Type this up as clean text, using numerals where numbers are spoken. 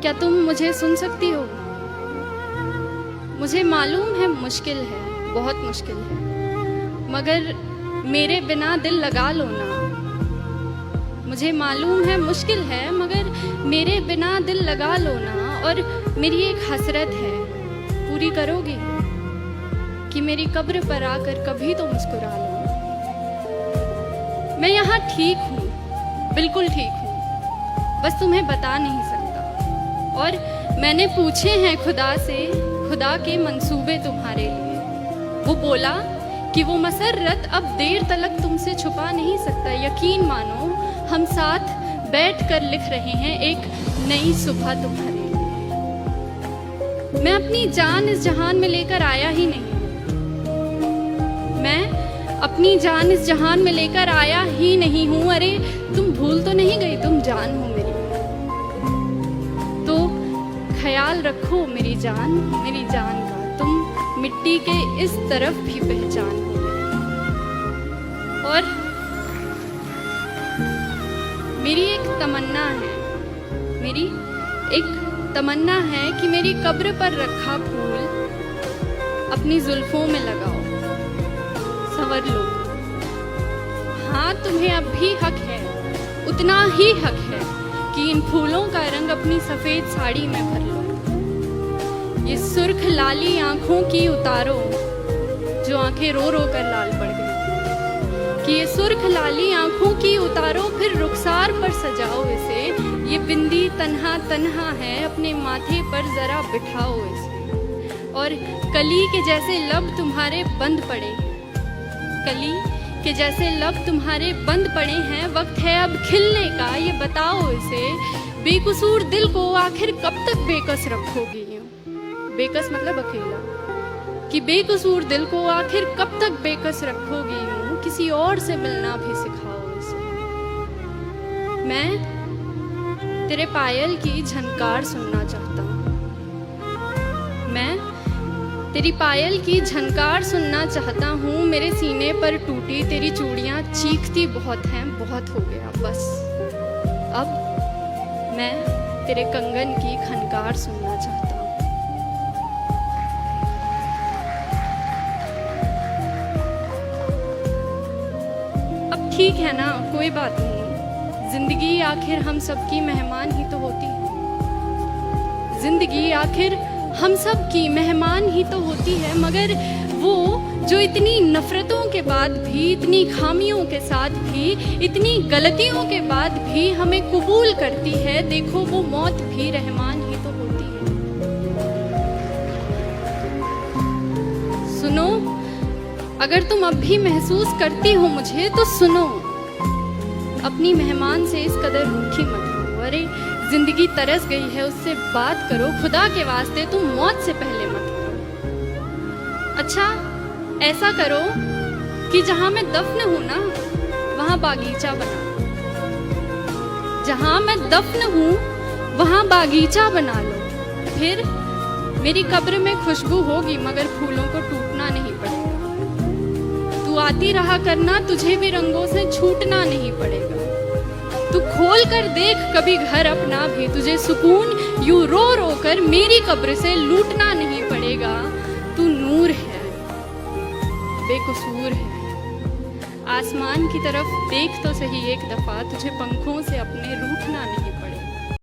क्या तुम मुझे सुन सकती हो? मुझे मालूम है मुश्किल है, बहुत मुश्किल है, मगर मेरे बिना दिल लगा लो ना। मुझे मालूम है मुश्किल है, मगर मेरे बिना दिल लगा लो ना। और मेरी एक हसरत है, पूरी करोगी कि मेरी कब्र पर आकर कभी तो मुस्कुरा लो। मैं यहाँ ठीक हूँ, बिल्कुल ठीक हूँ, बस तुम्हें बता नहीं सकता। और मैंने पूछे हैं खुदा से, खुदा के मंसूबे तुम्हारे लिए। वो बोला कि वो मसर्रत अब देर तलक तुमसे छुपा नहीं सकता। यकीन मानो हम साथ बैठकर लिख रहे हैं एक नई सुबह तुम्हारे लिए। मैं अपनी जान इस जहान में लेकर आया ही नहीं, मैं अपनी जान इस जहान में लेकर आया ही नहीं हूँ। अरे तुम भूल तो नहीं गई, तुम जान हो मेरी, तो ख्याल रखो मेरी जान का। तुम मिट्टी के इस तरफ भी पहचान हो गए। और मेरी एक तमन्ना है, मेरी एक तमन्ना है कि मेरी कब्र पर रखा फूल अपनी जुल्फों में लगाओ, संवर लो। हाँ, तुम्हें अब भी हक है, उतना ही हक है कि इन फूलों का रंग अपनी सफेद साड़ी में भर लो। ये सुर्ख लाली आंखों की उतारो, जो आंखें रो रो कर लाल पड़ गई, कि ये सुर्ख लाली आंखों की उतारो, फिर रुखसार पर सजाओ इसे। ये बिंदी तन्हा तन्हा है, अपने माथे पर जरा बिठाओ इसे। और कली के जैसे लब तुम्हारे बंद पड़े, कली के जैसे लब तुम्हारे बंद पड़े हैं, वक्त है अब खिलने का। ये बताओ इसे, बेकसूर दिल को आखिर कब तक बेकस रखोगी? बेकस मतलब अकेला, कि बेकसूर दिल को आखिर कब तक बेकस रखोगी यूं? किसी और से मिलना भी सिखाओ इसे। मैं तेरे पायल की झनकार सुनना चाहता हूँ, मैं तेरी पायल की झनकार सुनना चाहता हूँ। मेरे सीने पर टूटी तेरी चूड़ियाँ चीखती बहुत हैं, बहुत हो गया बस। अब मैं तेरे कंगन की खनकार सुनना चाहता हूँ। अब ठीक है ना, कोई बात नहीं, जिंदगी आखिर हम सबकी मेहमान ही तो होती है। जिंदगी आखिर हम सब की मेहमान ही तो होती है, मगर वो जो इतनी नफरतों के बाद भी, इतनी खामियों के साथ भी, इतनी गलतियों के बाद भी हमें कबूल करती है, देखो वो मौत भी रहमान ही तो होती है। सुनो, अगर तुम अब भी महसूस करती हो मुझे तो सुनो, अपनी मेहमान से इस कदर रूठी मत हो। अरे जिंदगी तरस गई है, उससे बात करो, खुदा के वास्ते तुम मौत से पहले मत करो। अच्छा ऐसा करो कि जहां मैं दफन हूं ना, वहां बागीचा बना लो। जहां मैं दफन हूं वहां बागीचा बना लो। फिर मेरी कब्र में खुशबू होगी, मगर फूलों को टूटना नहीं पड़ेगा। तू आती रहा करना, तुझे भी रंगों से छूटना नहीं पड़ेगा। तू खोल कर देख कभी घर अपना भी, तुझे सुकून यूं रो रो कर मेरी कब्र से लूटना नहीं पड़ेगा। तू नूर है, बेकसूर है, आसमान की तरफ देख तो सही एक दफा, तुझे पंखों से अपने रूठना नहीं